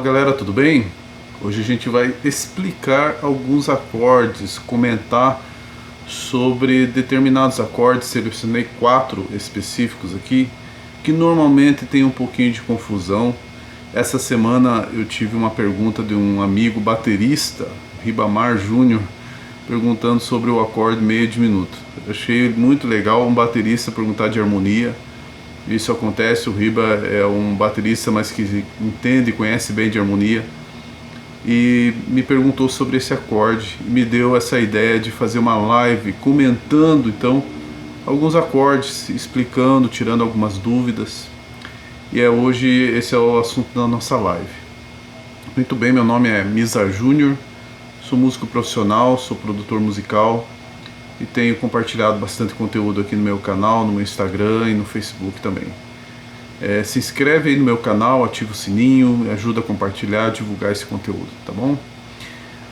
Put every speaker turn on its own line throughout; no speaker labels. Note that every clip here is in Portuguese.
Fala galera, tudo bem? Hoje a gente vai explicar alguns acordes, comentar sobre determinados acordes. Selecionei 4 específicos aqui que normalmente tem um pouquinho de confusão. Essa semana eu tive uma pergunta de um amigo baterista, Ribamar Júnior, perguntando sobre o acorde meio diminuto. Eu achei muito legal um baterista perguntar de harmonia. Isso acontece, o Riba é um baterista, mas que entende e conhece bem de harmonia, e me perguntou sobre esse acorde, e me deu essa ideia de fazer uma live comentando então alguns acordes, explicando, tirando algumas dúvidas. E hoje esse é o assunto da nossa live. Muito bem, meu nome é Misa Júnior, sou músico profissional, sou produtor musical e tenho compartilhado bastante conteúdo aqui no meu canal, no meu Instagram e no Facebook também. Se inscreve aí no meu canal, ativa o sininho, me ajuda a compartilhar, divulgar esse conteúdo, tá bom?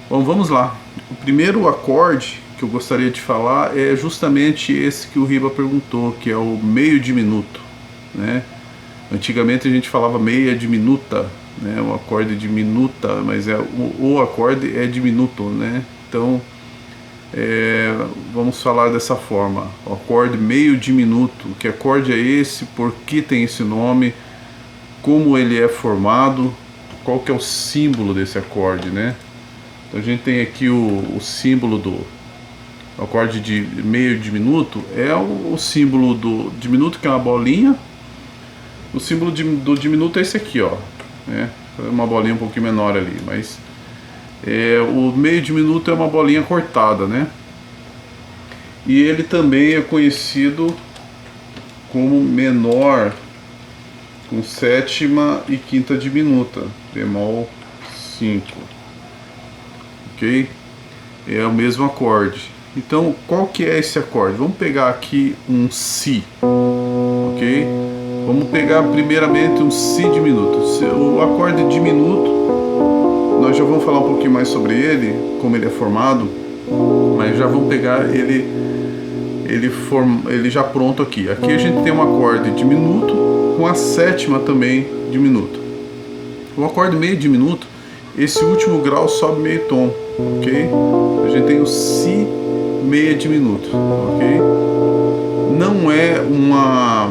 Bom, vamos lá. O primeiro acorde que eu gostaria de falar é justamente esse que o Riba perguntou, que é o meio diminuto, né? Antigamente a gente falava meia diminuta, né? O acorde diminuta, mas o acorde é diminuto, né? Então vamos falar dessa forma: o acorde meio diminuto. Que acorde é esse? Por que tem esse nome? Como ele é formado? Qual que é o símbolo desse acorde, né? Então a gente tem aqui o símbolo do acorde de meio diminuto, é o símbolo do diminuto, que é uma bolinha. O símbolo do diminuto é esse aqui, ó, né? É uma bolinha um pouquinho menor ali, mas o meio diminuto é uma bolinha cortada, né? E ele também é conhecido como menor com sétima e quinta diminuta, bemol 5, ok? É o mesmo acorde. Então, qual que é esse acorde? Vamos pegar aqui um Si, ok? Vamos pegar primeiramente um Si diminuto. O acorde diminuto, nós já vamos falar um pouquinho mais sobre ele, como ele é formado, mas já vamos pegar ele já pronto aqui. Aqui a gente tem um acorde diminuto com a sétima também diminuto. O acorde meio diminuto, esse último grau sobe meio tom, ok? A gente tem o Si meia diminuto, ok? Não é uma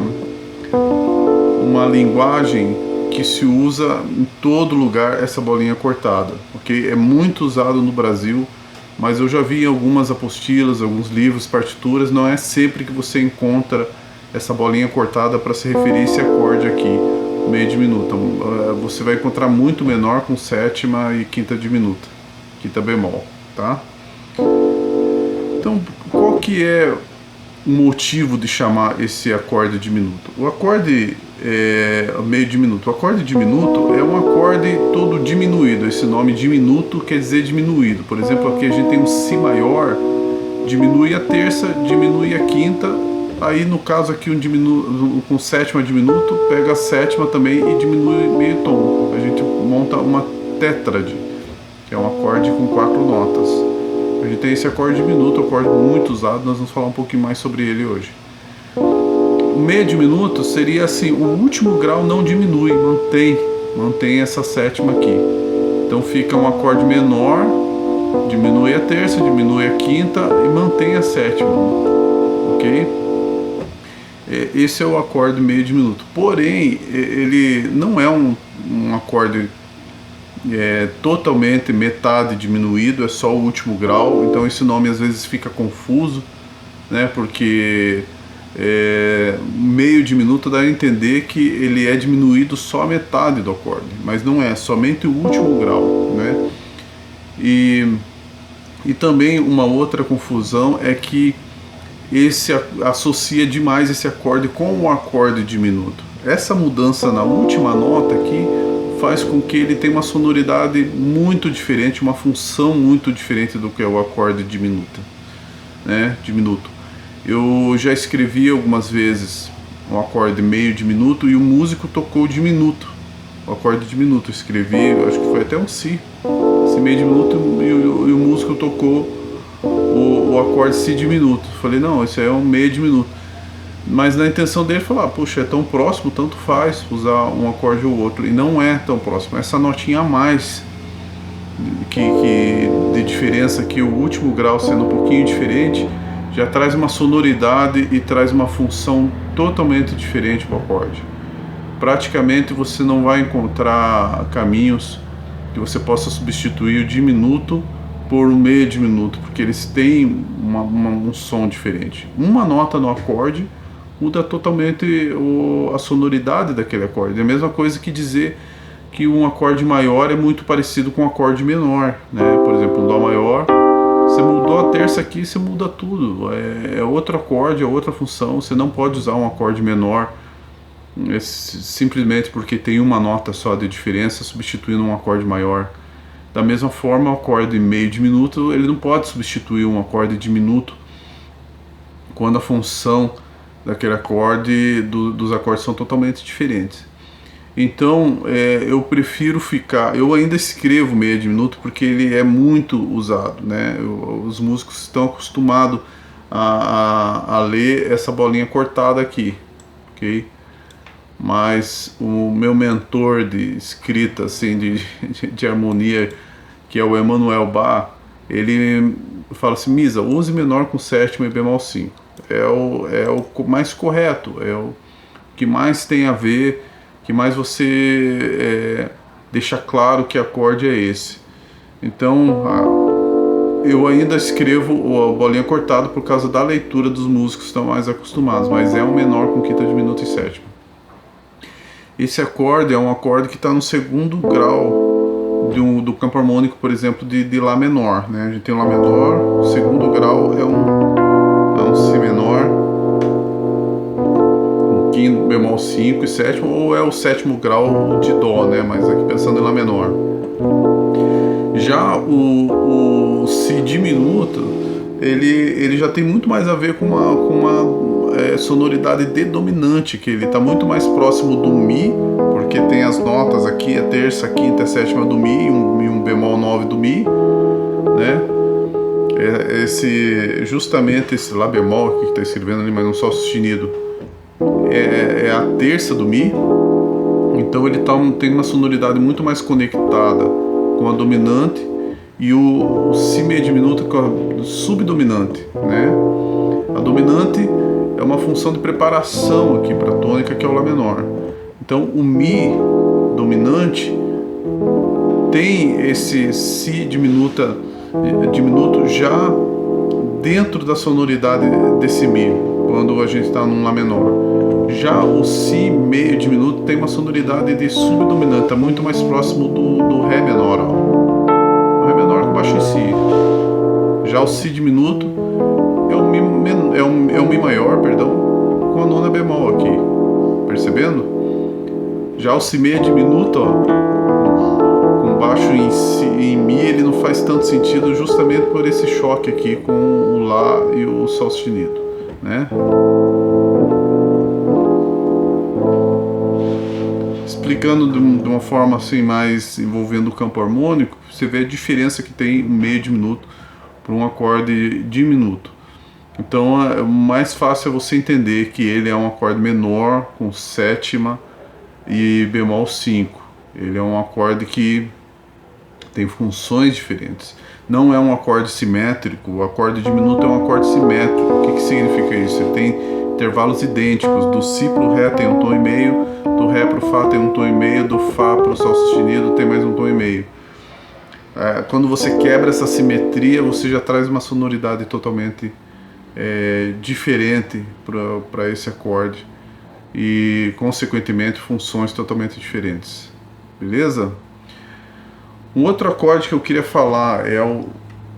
linguagem que se usa em todo lugar essa bolinha cortada, ok? É muito usado no Brasil, mas eu já vi em algumas apostilas, alguns livros, partituras, não é sempre que você encontra essa bolinha cortada para se referir a esse acorde aqui, meio diminuta. Você vai encontrar muito menor com sétima e quinta diminuta, quinta bemol, tá? Então, qual que é o motivo de chamar esse acorde diminuto? O acorde meio diminuto. O acorde diminuto é um acorde todo diminuído. Esse nome diminuto quer dizer diminuído. Por exemplo, aqui a gente tem um Si maior, diminui a terça, diminui a quinta. Aí no caso aqui com sétima diminuto, pega a sétima também e diminui meio tom. A gente monta uma tétrade, que é um acorde com 4 notas. A gente tem esse acorde diminuto, acorde muito usado. Nós vamos falar um pouquinho mais sobre ele hoje. O meio diminuto seria assim: o último grau não diminui, mantém essa sétima aqui. Então fica um acorde menor, diminui a terça, diminui a quinta e mantém a sétima, ok? Esse é o acorde meio diminuto. Porém, ele não é um acorde totalmente metade diminuído, é só o último grau. Então esse nome às vezes fica confuso, né? Porque meio diminuto dá a entender que ele é diminuído só a metade do acorde, mas não é, somente o último grau, né? E também uma outra confusão é que associa demais esse acorde com o acorde diminuto. Essa mudança na última nota aqui faz com que ele tenha uma sonoridade muito diferente, uma função muito diferente do que é o acorde diminuto, né? Diminuto. Eu já escrevi algumas vezes um acorde meio diminuto e o músico tocou diminuto, o acorde diminuto. Eu escrevi, acho que foi até um Si meio diminuto, e o músico tocou o acorde Si diminuto. Falei, não, esse é um meio diminuto. mas na intenção dele falar, puxa, é tão próximo, tanto faz usar um acorde ou outro, e não é tão próximo. Essa notinha a mais de diferença aqui, o último grau sendo um pouquinho diferente, já traz uma sonoridade e traz uma função totalmente diferente para o acorde. Praticamente você não vai encontrar caminhos que você possa substituir o diminuto por um meio diminuto, porque eles têm um som diferente. Uma nota no acorde muda totalmente a sonoridade daquele acorde. É a mesma coisa que dizer que um acorde maior é muito parecido com um acorde menor, né? Por exemplo, um Dó maior, você mudou a terça aqui, você muda tudo. É outro acorde, é outra função. Você não pode usar um acorde menor simplesmente porque tem uma nota só de diferença substituindo um acorde maior. Da mesma forma, o acorde meio diminuto, ele não pode substituir um acorde diminuto quando a função daquele acorde, dos acordes são totalmente diferentes. Então, eu prefiro eu ainda escrevo meio diminuto porque ele é muito usado, né? Os músicos estão acostumados a ler essa bolinha cortada aqui, ok? Mas o meu mentor de escrita, assim, de harmonia, que é o Emanuel Bach, ele fala assim, Misa, use menor com sétima e bemol 5. É o mais correto, é o que mais tem a ver, que mais você deixa claro que acorde é esse. Então, eu ainda escrevo a bolinha cortada por causa da leitura dos músicos que estão mais acostumados, mas é um menor com quinta diminuta e sétima. Esse acorde é um acorde que está no segundo grau do campo harmônico, por exemplo, de Lá menor, né? A gente tem o Lá menor, o segundo grau é um Si menor, um quinto bemol 5 e sétimo, ou é o sétimo grau de Dó, né? Mas aqui pensando em Lá menor. Já o Si diminuto, ele já tem muito mais a ver com uma sonoridade de dominante, que ele está muito mais próximo do Mi, porque tem as notas aqui, a terça, a quinta, a sétima do Mi e um bemol 9 do Mi, né? Justamente esse Lá bemol aqui que está escrevendo ali, mas um Sol sustenido, é a terça do Mi, então ele tem uma sonoridade muito mais conectada com a dominante, e o Si meio diminuto com a subdominante, né? A dominante é uma função de preparação aqui para a tônica, que é o Lá menor. Então o Mi dominante tem esse Si diminuto já dentro da sonoridade desse Mi, quando a gente está num Lá menor. Já o Si meio diminuto tem uma sonoridade de subdominante, está muito mais próximo do Ré menor, ó. O Ré menor com baixo em Si. Já o Si diminuto é um Mi maior, perdão, com a nona bemol aqui, percebendo? Já o Si meio diminuto, ó, com baixo em Mi, ele não faz tanto sentido justamente por esse choque aqui com o Lá e o Sol sustenido, né? Explicando de uma forma assim mais envolvendo o campo harmônico, você vê a diferença que tem um meio diminuto para um acorde diminuto. Então, o mais fácil é você entender que ele é um acorde menor com sétima e bemol 5. Ele é um acorde que tem funções diferentes. Não é um acorde simétrico. O acorde diminuto é um acorde simétrico. O que significa isso? Ele tem intervalos idênticos. Do Si para o Ré tem um tom e meio, do Ré para o Fá tem um tom e meio, do Fá para o Sol sustenido tem mais um tom e meio. Quando você quebra essa simetria, você já traz uma sonoridade totalmente diferente para esse acorde e, consequentemente, funções totalmente diferentes. Beleza? Um outro acorde que eu queria falar é o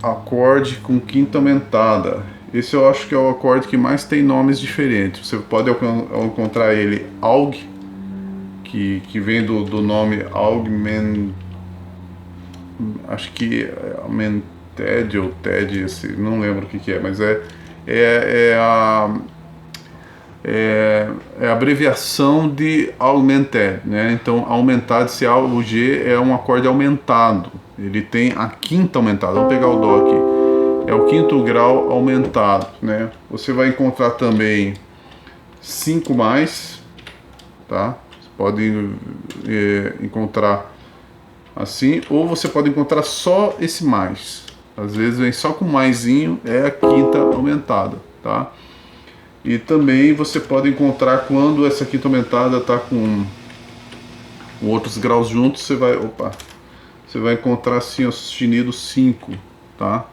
acorde com quinta aumentada. Esse eu acho que é o acorde que mais tem nomes diferentes. Você pode encontrar ele Aug, que vem do nome Augment, acho que é Aumented ou TED, não lembro o que é, mas é a abreviação de Augmented, né? Então, aumentado, esse A, o G é um acorde aumentado. Ele tem a quinta aumentada. Vamos pegar o Dó aqui. É o quinto grau aumentado, né? Você vai encontrar também 5 mais, tá? Você pode encontrar assim, ou você pode encontrar só esse mais. Às vezes vem só com maisinho, é a quinta aumentada, tá? E também você pode encontrar quando essa quinta aumentada está com outros graus juntos, você vai encontrar assim o sustenido 5, tá?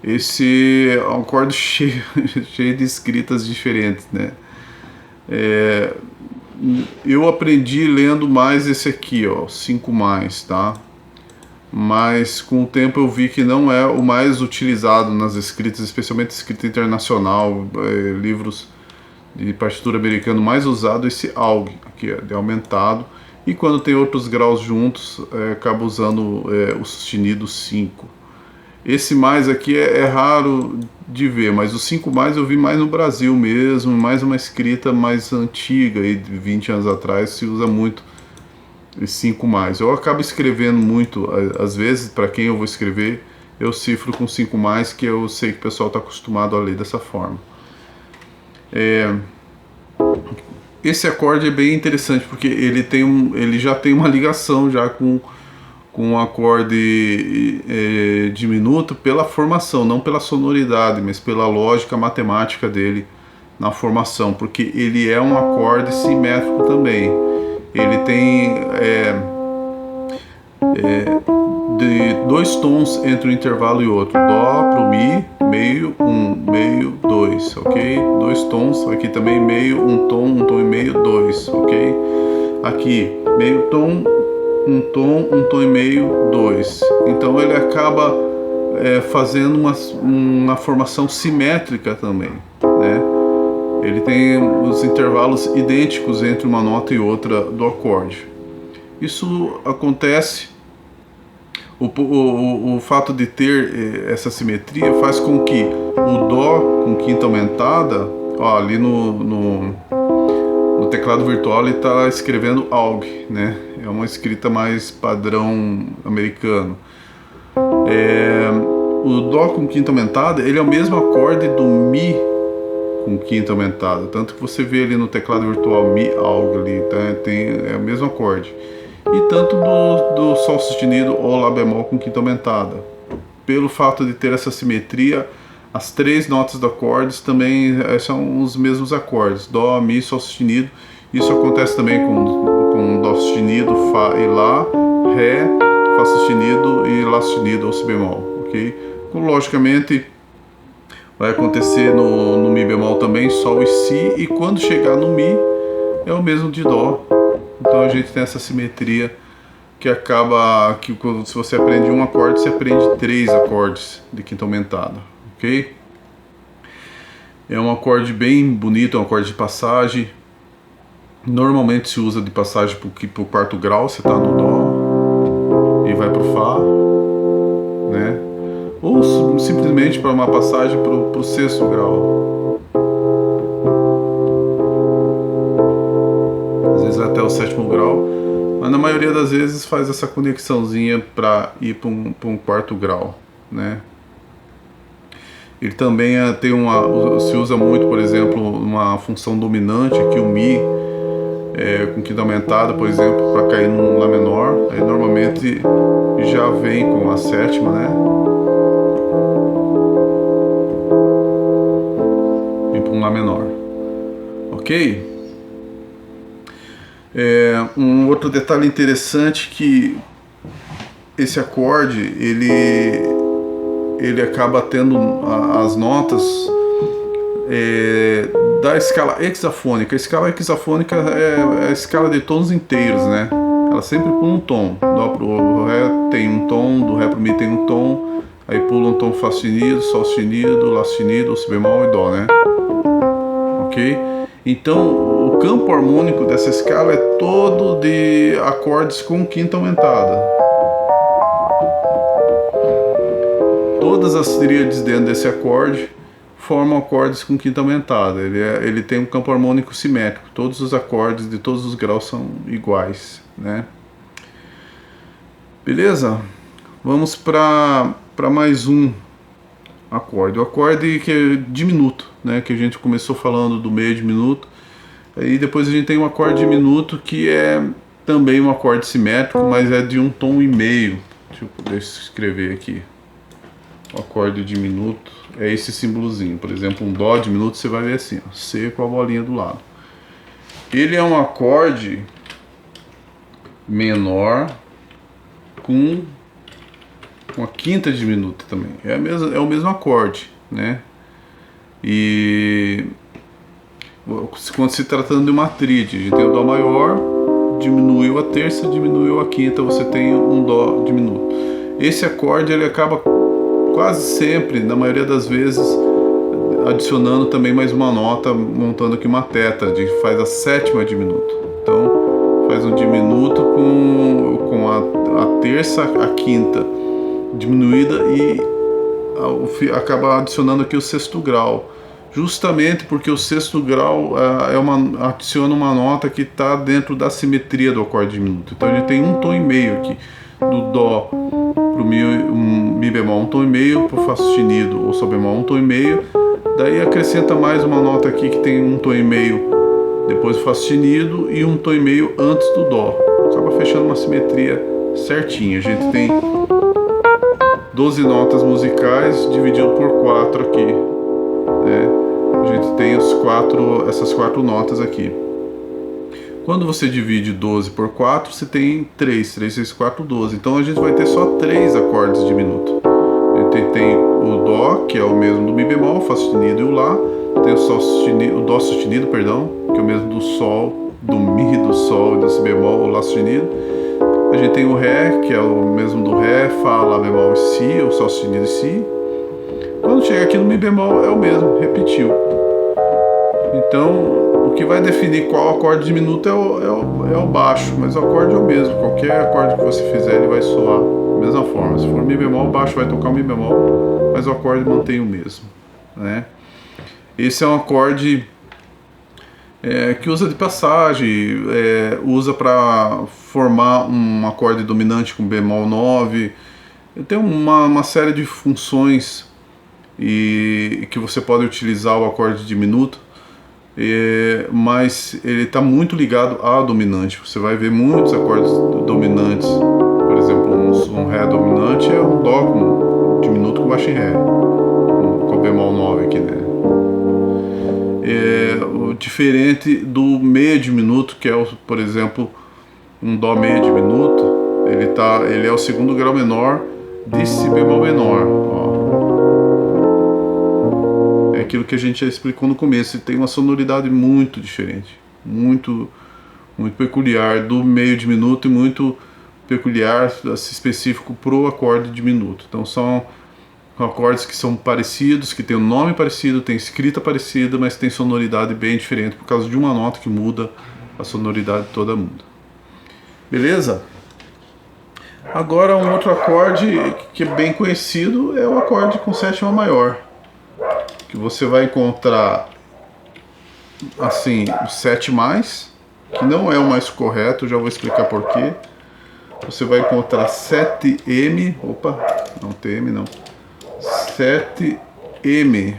Esse é um acorde cheio, cheio de escritas diferentes, né? Eu aprendi lendo mais esse aqui, ó, 5 mais, tá? Mas com o tempo eu vi que não é o mais utilizado nas escritas, especialmente escrita internacional, livros de partitura americano, mais usado esse AUG, aqui é de aumentado, e quando tem outros graus juntos, acaba usando o sustenido 5. Esse mais aqui é raro de ver, mas o 5 mais eu vi mais no Brasil mesmo, mais uma escrita mais antiga, aí, de 20 anos atrás, se usa muito esse 5 mais. Eu acabo escrevendo muito, às vezes, para quem eu vou escrever, eu cifro com 5 mais, que eu sei que o pessoal está acostumado a ler dessa forma. Esse acorde é bem interessante, porque ele já tem uma ligação já com um acorde diminuto pela formação, não pela sonoridade, mas pela lógica matemática dele na formação, porque ele é um acorde simétrico também. Ele tem de 2 tons entre um intervalo e outro, Dó pro Mi, meio, 1, meio, 2, ok? 2 tons, aqui também meio, 1 tom e meio, 2, ok? Aqui, meio tom, 1 tom e meio, 2. Então ele acaba fazendo uma formação simétrica também, né? Ele tem os intervalos idênticos entre uma nota e outra do acorde. Isso acontece, o fato de ter essa simetria faz com que o Dó com quinta aumentada, ó, ali no teclado virtual ele está escrevendo AUG, né? É uma escrita mais padrão americano. O Dó com quinta aumentada, ele é o mesmo acorde do Mi com quinta aumentada, tanto que você vê ali no teclado virtual Mi AUG ali, tá? É o mesmo acorde. E tanto do Sol sustenido ou Lá bemol com quinta aumentada. Pelo fato de ter essa simetria, as 3 notas do acorde também são os mesmos acordes, Dó, Mi, Sol sustenido. Isso acontece também com Dó sustenido, Fá e Lá, Ré, Fá sustenido e Lá sustenido ou Si bemol, ok? Logicamente vai acontecer no Mi bemol também, Sol e Si, e quando chegar no Mi é o mesmo de Dó. Então a gente tem essa simetria que acaba que se você aprende um acorde, você aprende 3 acordes de quinta aumentada, ok? É um acorde bem bonito, é um acorde de passagem. Normalmente se usa de passagem para o 4º grau, você está no Dó e vai para o Fá, né? Ou simplesmente para uma passagem para o 6º grau. Às vezes até o 7º grau, mas na maioria das vezes faz essa conexãozinha para ir para um 4º grau, né? Ele também se usa muito, por exemplo, uma função dominante, aqui o Mi com quinta aumentada, por exemplo, para cair num Lá menor. Aí normalmente já vem com a 7ª, né? Vem para um Lá menor, ok? Um outro detalhe interessante que esse acorde ele acaba tendo as notas da escala hexafônica. A escala hexafônica é a escala de tons inteiros, né? Ela sempre pula um tom. Dó pro Ré tem um tom, do Ré pro Mi tem um tom, aí pula um tom Fá sustenido, Sol sustenido, Lá sustenido, Si bemol e Dó, né? Ok? Então o campo harmônico dessa escala é todo de acordes com quinta aumentada. Todas as tríades dentro desse acorde formam acordes com quinta aumentada. Ele tem um campo harmônico simétrico. Todos os acordes de todos os graus são iguais, né? Beleza? Vamos para mais um acorde. O acorde que é diminuto, né? Que a gente começou falando do meio diminuto. Aí depois a gente tem um acorde diminuto que é também um acorde simétrico, mas é de um tom e meio. Deixa eu escrever aqui. O acorde diminuto é esse símbolozinho. Por exemplo, um dó diminuto você vai ver assim, ó, C com a bolinha do lado. Ele é um acorde menor com uma quinta diminuta também. É o mesmo acorde, né? E quando se tratando de uma tríade, a gente tem o dó maior, diminuiu a terça, diminuiu a quinta, você tem um dó diminuto. Esse acorde ele acaba quase sempre, na maioria das vezes, adicionando também mais uma nota, montando aqui uma tétrade, faz a sétima diminuto. Então faz um diminuto com a terça, a quinta diminuída e acaba adicionando aqui o sexto grau. Justamente porque o sexto grau adiciona uma nota que está dentro da simetria do acorde diminuto. Então a gente tem um tom e meio aqui, do dó para o mi bemol um tom e meio, para o fá sustenido ou sol bemol um tom e meio. Daí acrescenta mais uma nota aqui que tem um tom e meio depois do fá sustenido e um tom e meio antes do dó. Acaba fechando uma simetria certinha. A gente tem 12 notas musicais dividido por 4 aqui, né? A gente tem essas 4 notas aqui. Quando você divide 12 por 4, você tem 3, 6, 4, 12. Então a gente vai ter só 3 acordes diminutos. A gente tem o dó, que é o mesmo do mi bemol, o fá sustenido e o lá. Tem o sol sustenido, o dó sustenido, perdão, que é o mesmo do sol, do mi, do sol e do si bemol, o lá sustenido. A gente tem o ré, que é o mesmo do ré, fá, lá bemol e si, o sol sustenido e si. Quando chega aqui no mi bemol é o mesmo, repetiu. Então, o que vai definir qual acorde diminuto é o baixo, mas o acorde é o mesmo. Qualquer acorde que você fizer, ele vai soar da mesma forma. Se for mi bemol, o baixo vai tocar o mi bemol, mas o acorde mantém o mesmo, né? Esse é um acorde que usa de passagem, usa para formar um acorde dominante com bemol 9. Tem uma série de funções e que você pode utilizar o acorde diminuto, mas ele está muito ligado à dominante. Você vai ver muitos acordes dominantes, por exemplo, um ré dominante é um dó com diminuto com baixo em ré, com o bemol 9 aqui, né? Diferente do meio diminuto, que é, por exemplo, um dó meio diminuto, ele é o segundo grau menor de si bemol menor, ó. É aquilo que a gente já explicou no começo, tem uma sonoridade muito diferente, muito peculiar do meio diminuto e muito peculiar, específico para o acorde diminuto. Então são acordes que são parecidos, que tem um nome parecido, tem escrita parecida, mas tem sonoridade bem diferente por causa de uma nota que muda, a sonoridade toda muda. Beleza? Agora um outro acorde que é bem conhecido é o acorde com sétima maior, que você vai encontrar assim o 7+, que não é o mais correto, já vou explicar porquê. Você vai encontrar 7M, não TM não, 7M,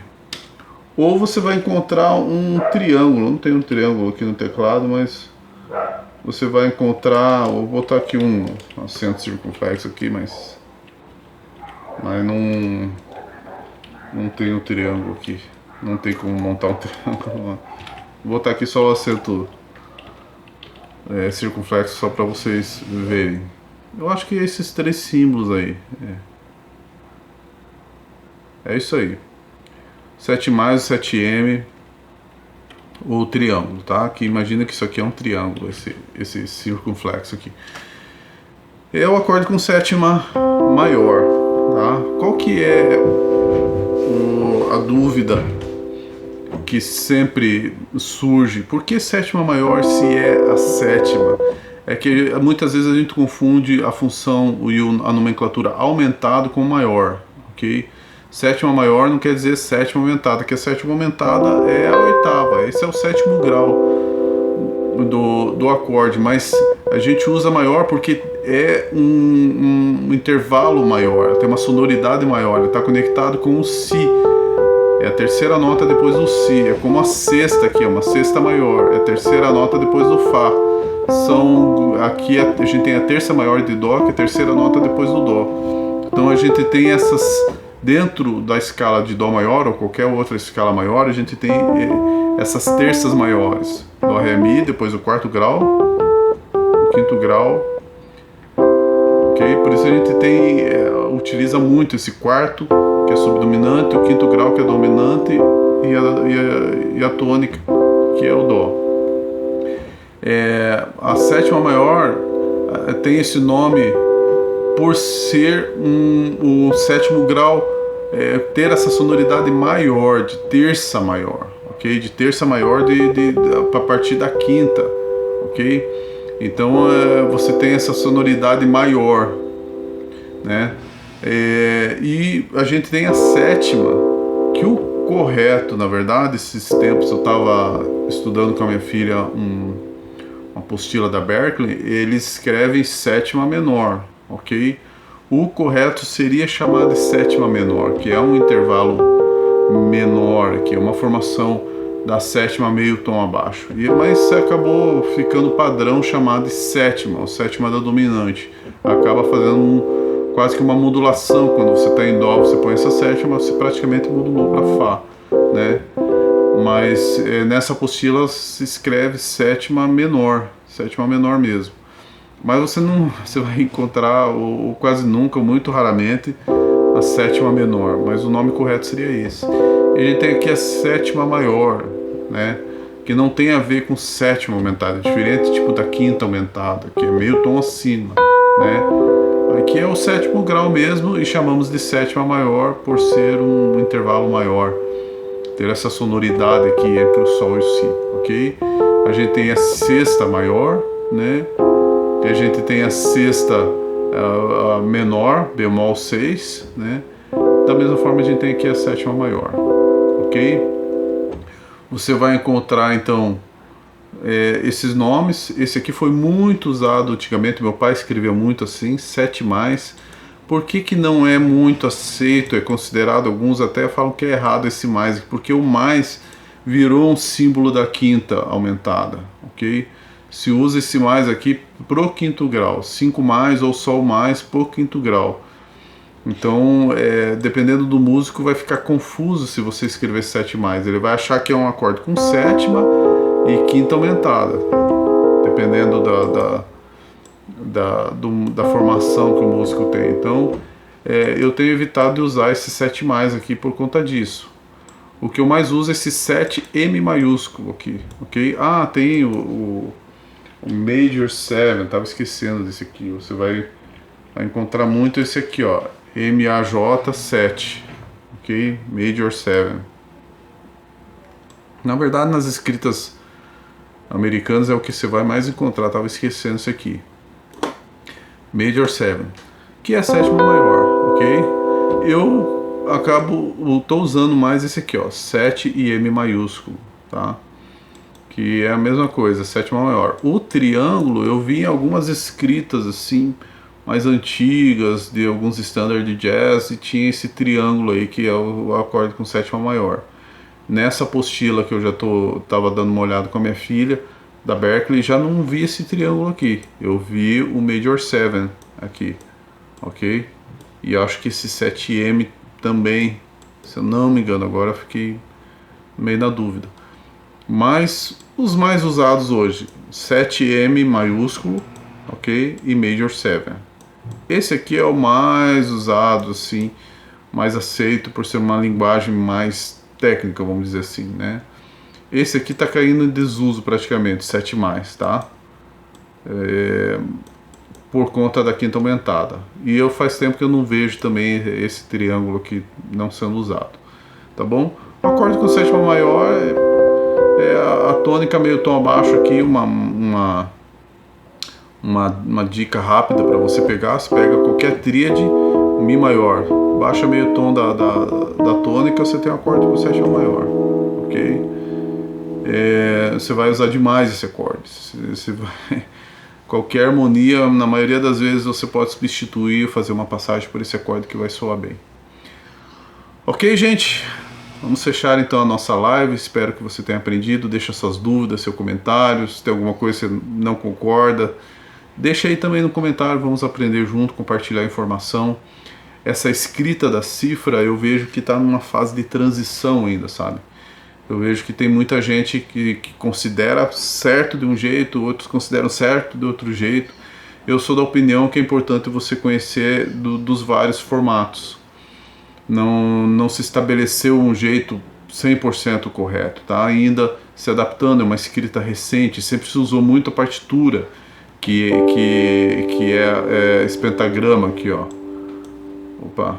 ou você vai encontrar um triângulo. Não tem um triângulo aqui no teclado, mas você vai encontrar, vou botar aqui um acento circunflexo aqui, mas não tem um triângulo aqui, não tem como montar um triângulo. Vou botar aqui só o acento circunflexo só para vocês verem. Eu acho que é esses 3 símbolos aí. É isso aí. 7+, 7M, o triângulo, tá? Que imagina que isso aqui é um triângulo, esse circunflexo aqui. É o acorde com sétima maior, tá? Qual que é a dúvida que sempre surge? Por que sétima maior se é a sétima? É que muitas vezes a gente confunde a função e a nomenclatura aumentado com maior, ok? Sétima maior não quer dizer sétima aumentada, que a sétima aumentada é a oitava, esse é o sétimo grau. do acorde, mas a gente usa maior porque é um intervalo maior, tem uma sonoridade maior, ele está conectado com o Si. É a terceira nota depois do Si, é como a sexta aqui, é uma sexta maior, é a terceira nota depois do Fá. Aqui a gente tem a terça maior de Dó, que é a terceira nota depois do Dó. Então a gente tem essas, dentro da escala de Dó maior ou qualquer outra escala maior, a gente tem essas terças maiores. Dó, Ré, Mi, depois o quarto grau, o quinto grau. Ok? Por isso a gente utiliza muito esse quarto, que é subdominante, o quinto grau, que é dominante, e a tônica, que é o Dó. A sétima maior tem esse nome por ser o sétimo grau ter essa sonoridade maior, de terça maior, ok? De terça maior a partir da quinta, ok? Então você tem essa sonoridade maior, né? E a gente tem a sétima, que o correto, na verdade, esses tempos eu estava estudando com a minha filha uma apostila da Berklee, eles escrevem sétima menor, ok? O correto seria chamar de sétima menor, que é um intervalo menor, que é uma formação da sétima meio tom abaixo. Mas acabou ficando padrão chamar de sétima, ou sétima da dominante. Acaba fazendo quase que uma modulação. Quando você está em Dó, você põe essa sétima, você praticamente modulou para Fá, né? Mas nessa apostila se escreve sétima menor mesmo. Mas você vai encontrar, ou quase nunca, ou muito raramente, a sétima menor, mas o nome correto seria esse. E a gente tem aqui a sétima maior, né? Que não tem a ver com sétima aumentada, é diferente tipo da quinta aumentada, que é meio tom acima, né? Aqui é o sétimo grau mesmo e chamamos de sétima maior por ser um intervalo maior, ter essa sonoridade aqui entre o Sol e o Si, ok? A gente tem a sexta maior, né? E a gente tem a sexta a menor, bemol 6, né? Da mesma forma a gente tem aqui a sétima maior, ok? Você vai encontrar então esses nomes. Esse aqui foi muito usado antigamente, meu pai escrevia muito assim, 7+. Por que não é muito aceito, é considerado, alguns até falam que é errado esse mais, porque o mais virou um símbolo da quinta aumentada, ok? Se usa esse mais aqui pro quinto grau, 5+ ou só o mais pro quinto grau. Então, dependendo do músico, vai ficar confuso se você escrever 7+. Ele vai achar que é um acorde com sétima e quinta aumentada, dependendo da formação que o músico tem. Então eu tenho evitado de usar esse 7+ aqui por conta disso. O que eu mais uso é esse 7M maiúsculo aqui, ok? Tem o Major 7, estava esquecendo desse aqui. Você vai encontrar muito esse aqui, ó, MAJ 7, ok? Major 7. Na verdade, nas escritas americanas é o que você vai mais encontrar, estava esquecendo isso aqui. Major 7, que é a sétima maior, ok? Eu estou usando mais esse aqui, ó, 7 e M maiúsculo, tá? Que é a mesma coisa, sétima maior. O triângulo eu vi em algumas escritas assim, mais antigas, de alguns standards de jazz, e tinha esse triângulo aí, que é o acorde com sétima maior. Nessa apostila que eu já estava dando uma olhada com a minha filha, da Berklee, já não vi esse triângulo aqui. Eu vi o Major 7 aqui, ok? E acho que esse 7M também, se eu não me engano, agora fiquei meio na dúvida. Mas os mais usados hoje, 7M maiúsculo, ok? E Major 7. Esse aqui é o mais usado, assim, mais aceito por ser uma linguagem mais técnica, vamos dizer assim, né? Esse aqui está caindo em desuso praticamente, 7+, tá? Por conta da quinta aumentada. E faz tempo que eu não vejo também esse triângulo aqui não sendo usado, tá bom? O acorde com sétima maior é a tônica meio tom abaixo aqui, uma dica rápida para você pegar. Você pega qualquer tríade, Mi maior, baixa meio tom da tônica, você tem um acorde com sétima maior, ok? você vai usar demais esse acorde. Qualquer harmonia, na maioria das vezes, você pode substituir, fazer uma passagem por esse acorde que vai soar bem. Ok, gente? Vamos fechar então a nossa live. Espero que você tenha aprendido. Deixa suas dúvidas, seus comentários. Se tem alguma coisa que você não concorda, deixa aí também no comentário. Vamos aprender junto, compartilhar informação. Essa escrita da cifra eu vejo que está numa fase de transição ainda, sabe? Eu vejo que tem muita gente que considera certo de um jeito, outros consideram certo de outro jeito. Eu sou da opinião que é importante você conhecer dos vários formatos. Não se estabeleceu um jeito 100% correto, tá? Ainda se adaptando, é uma escrita recente, sempre se usou muito a partitura, que é esse pentagrama aqui, ó. Opa!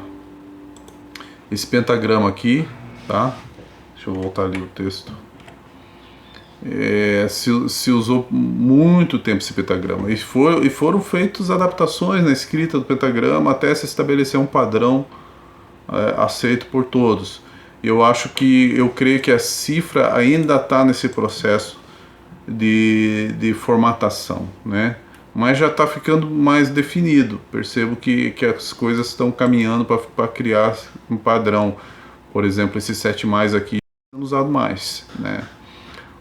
Esse pentagrama aqui, tá? Deixa eu voltar ali o texto. Se usou muito tempo esse pentagrama. E foram feitas adaptações na escrita do pentagrama até se estabelecer um padrão aceito por todos. Eu creio que a cifra ainda está nesse processo de formatação, né? Mas já está ficando mais definido. Percebo que as coisas estão caminhando para criar um padrão. Por exemplo, esse 7+ aqui usado mais, né?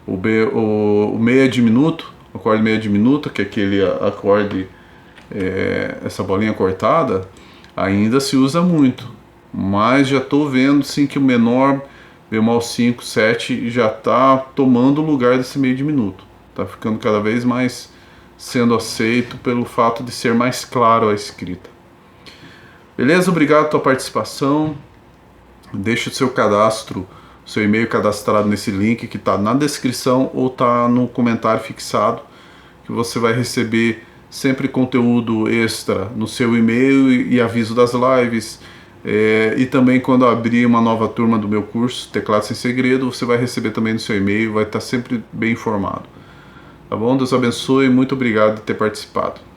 O meia diminuto, o acorde meia diminuta, que é aquele acorde, essa bolinha cortada, ainda se usa muito, mas já estou vendo sim que o menor, bemol 5, 7, já está tomando o lugar desse meio diminuto, está ficando cada vez mais sendo aceito pelo fato de ser mais claro a escrita. Beleza? Obrigado pela tua participação. Deixa o seu cadastro, seu e-mail cadastrado nesse link que está na descrição ou está no comentário fixado, que você vai receber sempre conteúdo extra no seu e-mail e aviso das lives. E também quando eu abrir uma nova turma do meu curso Teclado Sem Segredo, você vai receber também no seu e-mail, vai estar sempre bem informado. Tá bom? Deus abençoe e muito obrigado por ter participado.